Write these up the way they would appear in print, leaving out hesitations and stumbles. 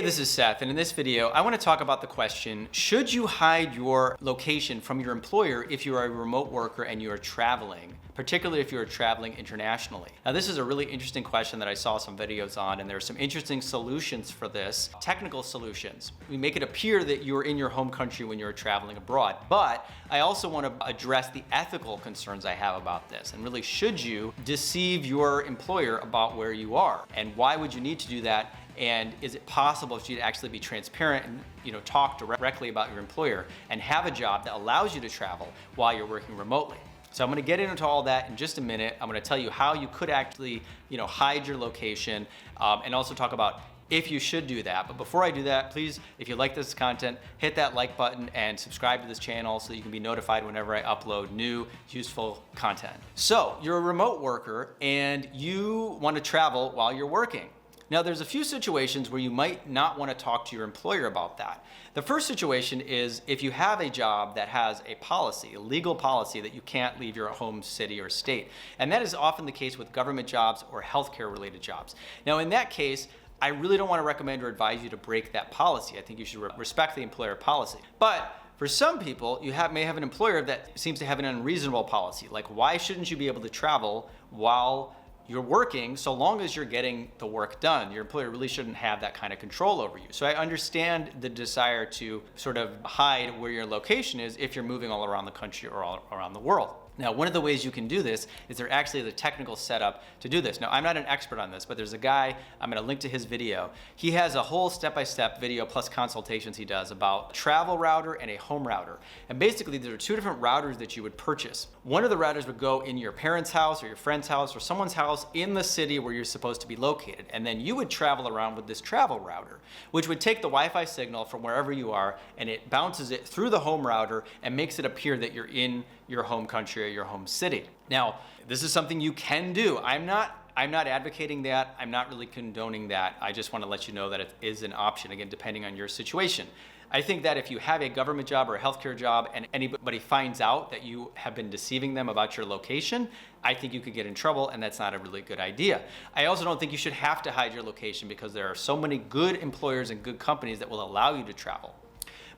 Hey, this is Seth, and in this video, I want to talk about the question, should you hide your location from your employer if you are a remote worker and you are traveling, particularly if you are traveling internationally? Now, this is a really interesting question that I saw some videos on, and there are some interesting solutions for this, technical solutions. We make it appear that you're in your home country when you're traveling abroad, but I also want to address the ethical concerns I have about this, and really, should you deceive your employer about where you are? And why would you need to do that? And is it possible for you to actually be transparent and talk directly about your employer and have a job that allows you to travel while you're working remotely? So I'm going to get into all that in just a minute. I'm going to tell you how you could actually hide your location, and also talk about if you should do that. But before I do that, please, if you like this content, hit that like button and subscribe to this channel so that you can be notified whenever I upload new, useful content. So you're a remote worker and you want to travel while you're working. Now, there's a few situations where you might not want to talk to your employer about that. The first situation is if you have a job that has a policy, a legal policy that you can't leave your home city or state. And that is often the case with government jobs or healthcare related jobs. Now, in that case, I really don't want to recommend or advise you to break that policy. I think you should respect the employer policy. But for some people, you may have an employer that seems to have an unreasonable policy. Like, why shouldn't you be able to travel while you're working, so long as you're getting the work done? Your employer really shouldn't have that kind of control over you. So I understand the desire to sort of hide where your location is if you're moving all around the country or all around the world. Now, one of the ways you can do this is there actually is a technical setup to do this. Now, I'm not an expert on this, but there's a guy, I'm going to link to his video. He has a whole step-by-step video plus consultations he does about a travel router and a home router. And basically, there are two different routers that you would purchase. One of the routers would go in your parents' house or your friend's house or someone's house in the city where you're supposed to be located. And then you would travel around with this travel router, which would take the Wi-Fi signal from wherever you are, and it bounces it through the home router and makes it appear that you're in your home country or your home city. Now, this is something you can do. I'm not advocating that. I'm not really condoning that. I just want to let you know that it is an option, again, depending on your situation. I think that if you have a government job or a healthcare job and anybody finds out that you have been deceiving them about your location, I think you could get in trouble, and that's not a really good idea. I also don't think you should have to hide your location because there are so many good employers and good companies that will allow you to travel.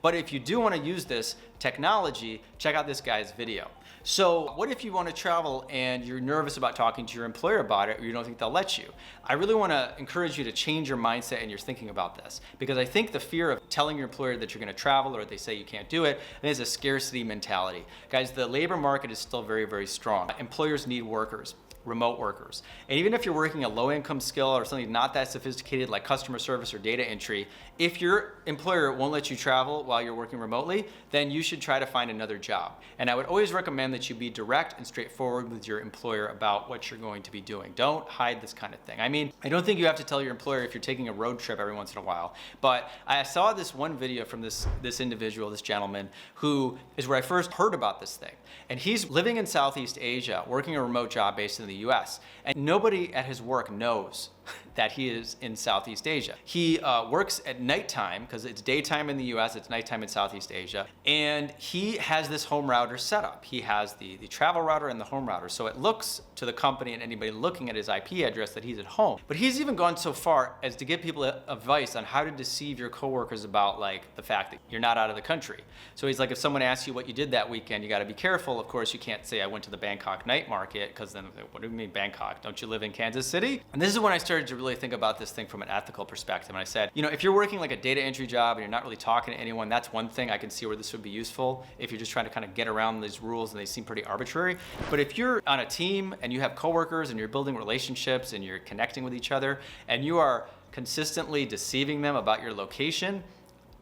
But if you do want to use this technology, check out this guy's video. So what if you want to travel and you're nervous about talking to your employer about it, or you don't think they'll let you? I really want to encourage you to change your mindset and your thinking about this, because I think the fear of telling your employer that you're going to travel or they say you can't do it is a scarcity mentality. Guys, the labor market is still very, very strong. Employers need workers. Remote workers. And even if you're working a low income skill or something not that sophisticated like customer service or data entry, if your employer won't let you travel while you're working remotely, then you should try to find another job. And I would always recommend that you be direct and straightforward with your employer about what you're going to be doing. Don't hide this kind of thing. I mean, I don't think you have to tell your employer if you're taking a road trip every once in a while, but I saw this one video from this individual, this gentleman, who is where I first heard about this thing. And he's living in Southeast Asia, working a remote job based in the US, and nobody at his work knows that he is in Southeast Asia. He works at nighttime because it's daytime in the US, it's nighttime in Southeast Asia, and he has this home router set up. He has the travel router and the home router, so it looks to the company and anybody looking at his IP address that he's at home. But he's even gone so far as to give people advice on how to deceive your coworkers about the fact that you're not out of the country. So he's like, if someone asks you what you did that weekend, you got to be careful. Of course, you can't say I went to the Bangkok night market, because then what do you mean Bangkok? Don't you live in Kansas City? And this is when I started to really think about this thing from an ethical perspective. And I said, if you're working like a data entry job and you're not really talking to anyone, that's one thing. I can see where this would be useful if you're just trying to kind of get around these rules and they seem pretty arbitrary. But if you're on a team and you have coworkers and you're building relationships and you're connecting with each other and you are consistently deceiving them about your location,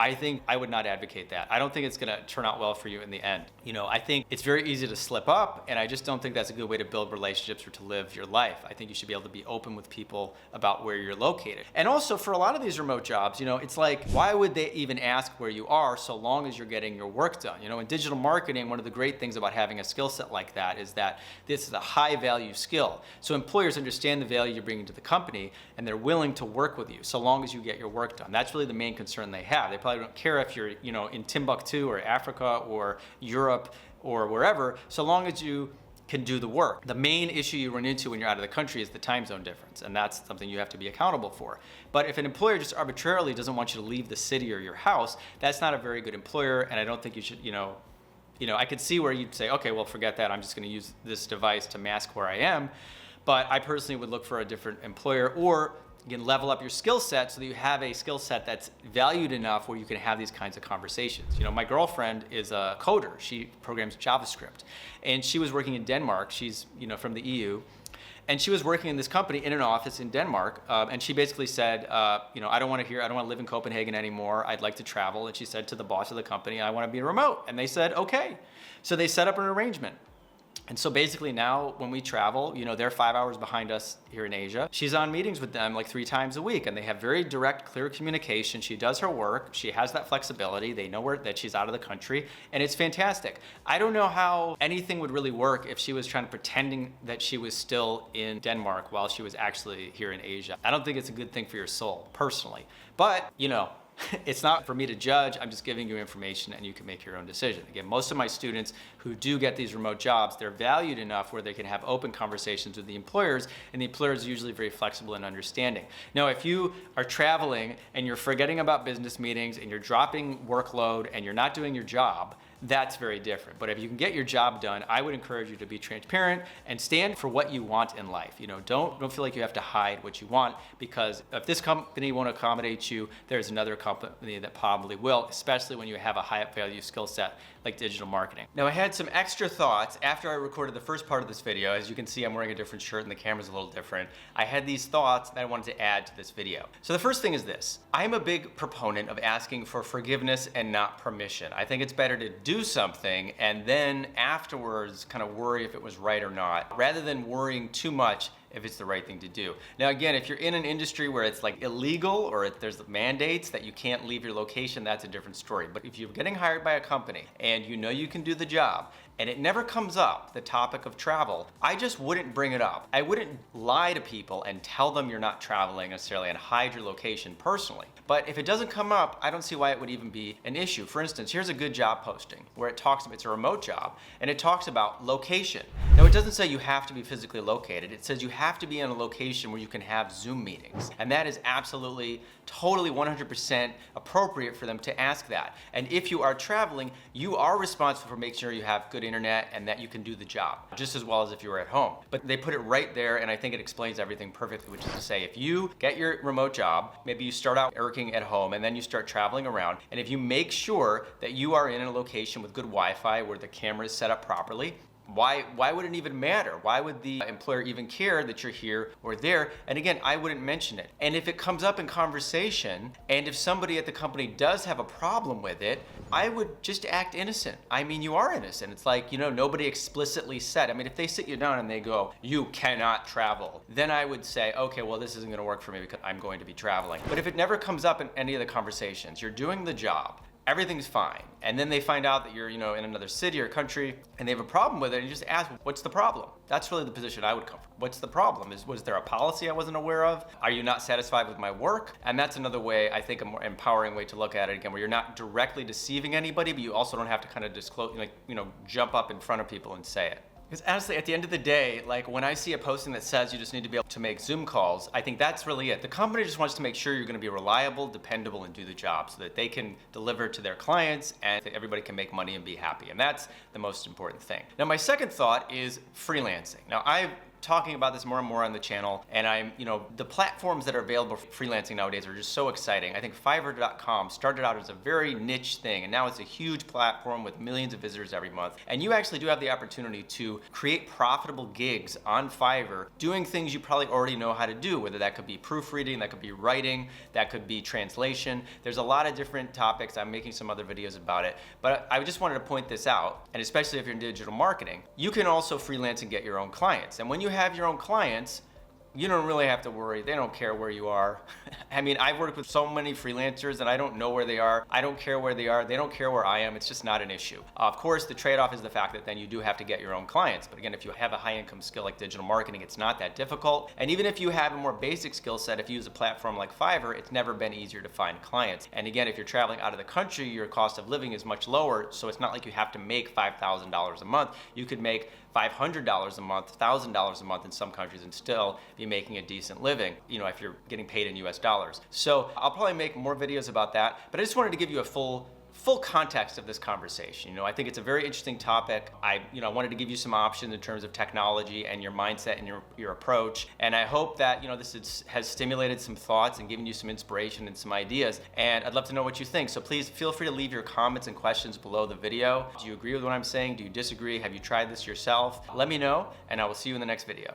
I think I would not advocate that. I don't think it's going to turn out well for you in the end. I think it's very easy to slip up, and I just don't think that's a good way to build relationships or to live your life. I think you should be able to be open with people about where you're located. And also, for a lot of these remote jobs, it's like, why would they even ask where you are so long as you're getting your work done? In digital marketing, one of the great things about having a skill set like that is that this is a high value skill. So employers understand the value you're bringing to the company, and they're willing to work with you so long as you get your work done. That's really the main concern they have. They probably don't care if you're in Timbuktu or Africa or Europe or wherever, so long as you can do the work. The main issue you run into when you're out of the country is the time zone difference, and that's something you have to be accountable for. But if an employer just arbitrarily doesn't want you to leave the city or your house, that's not a very good employer, and I don't think you should, I could see where you'd say, okay, well, forget that. I'm just going to use this device to mask where I am. But I personally would look for a different employer, or again, level up your skill set so that you have a skill set that's valued enough where you can have these kinds of conversations. My girlfriend is a coder. She programs JavaScript, and she was working in Denmark. She's, from the EU. And she was working in this company in an office in Denmark, and she basically said, I don't want to live in Copenhagen anymore. I'd like to travel. And she said to the boss of the company, I want to be remote. And they said, okay. So they set up an arrangement. And so basically now when we travel, they're 5 hours behind us here in Asia. She's on meetings with them like 3 times a week, and they have very direct, clear communication. She does her work. She has that flexibility. They know that she's out of the country, and it's fantastic. I don't know how anything would really work if she was pretending that she was still in Denmark while she was actually here in Asia. I don't think it's a good thing for your soul, personally. But, it's not for me to judge. I'm just giving you information and you can make your own decision. Again, most of my students who do get these remote jobs, they're valued enough where they can have open conversations with the employers, and the employers are usually very flexible and understanding. Now, if you are traveling and you're forgetting about business meetings and you're dropping workload and you're not doing your job, that's very different. But if you can get your job done, I would encourage you to be transparent and stand for what you want in life. Don't feel like you have to hide what you want, because if this company won't accommodate you, there's another company that probably will, especially when you have a high value skill set like digital marketing. Now, I had some extra thoughts after I recorded the first part of this video. As you can see, I'm wearing a different shirt and the camera's a little different. I had these thoughts that I wanted to add to this video. So the first thing is this. I'm a big proponent of asking for forgiveness and not permission. I think it's better to do something and then afterwards kind of worry if it was right or not, rather than worrying too much if it's the right thing to do. Now again, if you're in an industry where it's like illegal or there's mandates that you can't leave your location, that's a different story. But if you're getting hired by a company and you know you can do the job, and it never comes up, the topic of travel, I just wouldn't bring it up. I wouldn't lie to people and tell them you're not traveling necessarily and hide your location personally. But if it doesn't come up, I don't see why it would even be an issue. For instance, here's a good job posting where it talks about, it's a remote job, and it talks about location. Now it doesn't say you have to be physically located. It says you have to be in a location where you can have Zoom meetings. And that is absolutely, totally 100% appropriate for them to ask that. And if you are traveling, you are responsible for making sure you have good internet and that you can do the job just as well as if you were at home. But they put it right there, and I think it explains everything perfectly, which is to say, if you get your remote job, maybe you start out working at home and then you start traveling around, and if you make sure that you are in a location with good Wi-Fi where the camera is set up properly, why would it even matter? Why would the employer even care that you're here or there? And again, I wouldn't mention it. And if it comes up in conversation, and if somebody at the company does have a problem with it, I would just act innocent. I mean, you are innocent. It's like, nobody explicitly said. I mean, if they sit you down and they go, you cannot travel, then I would say, okay, well, this isn't gonna work for me because I'm going to be traveling. But if it never comes up in any of the conversations, you're doing the job, everything's fine, and then they find out that you're in another city or country and they have a problem with it, and you just ask, what's the problem? That's really the position I would come from. What's the problem? Was there a policy I wasn't aware of? Are you not satisfied with my work? And that's another way, I think, a more empowering way to look at it, again, where you're not directly deceiving anybody, but you also don't have to kind of disclose, jump up in front of people and say it. Because honestly, at the end of the day, like when I see a posting that says you just need to be able to make Zoom calls, I think that's really it. The company just wants to make sure you're going to be reliable, dependable, and do the job so that they can deliver to their clients and everybody can make money and be happy. And that's the most important thing. Now, my second thought is freelancing. Now, I've talking about this more and more on the channel, and the platforms that are available for freelancing nowadays are just so exciting. I think Fiverr.com started out as a very niche thing, and now it's a huge platform with millions of visitors every month. And you actually do have the opportunity to create profitable gigs on Fiverr, doing things you probably already know how to do, whether that could be proofreading, that could be writing, that could be translation. There's a lot of different topics. I'm making some other videos about it, but I just wanted to point this out, and especially if you're in digital marketing, you can also freelance and get your own clients. And when you have your own clients, you don't really have to worry. They don't care where you are. I mean, I've worked with so many freelancers and I don't know where they are. I don't care where they are. They don't care where I am. It's just not an issue. Of course, the trade-off is the fact that then you do have to get your own clients. But again, if you have a high-income skill like digital marketing, it's not that difficult. And even if you have a more basic skill set, if you use a platform like Fiverr, it's never been easier to find clients. And again, if you're traveling out of the country, your cost of living is much lower. So it's not like you have to make $5,000 a month. You could make $500 a month, $1,000 a month in some countries and still be making a decent living, if you're getting paid in US dollars. So I'll probably make more videos about that, but I just wanted to give you a full context of this conversation. I think it's a very interesting topic. I wanted to give you some options in terms of technology and your mindset and your approach. And I hope that, this has stimulated some thoughts and given you some inspiration and some ideas. And I'd love to know what you think. So please feel free to leave your comments and questions below the video. Do you agree with what I'm saying? Do you disagree? Have you tried this yourself? Let me know, and I will see you in the next video.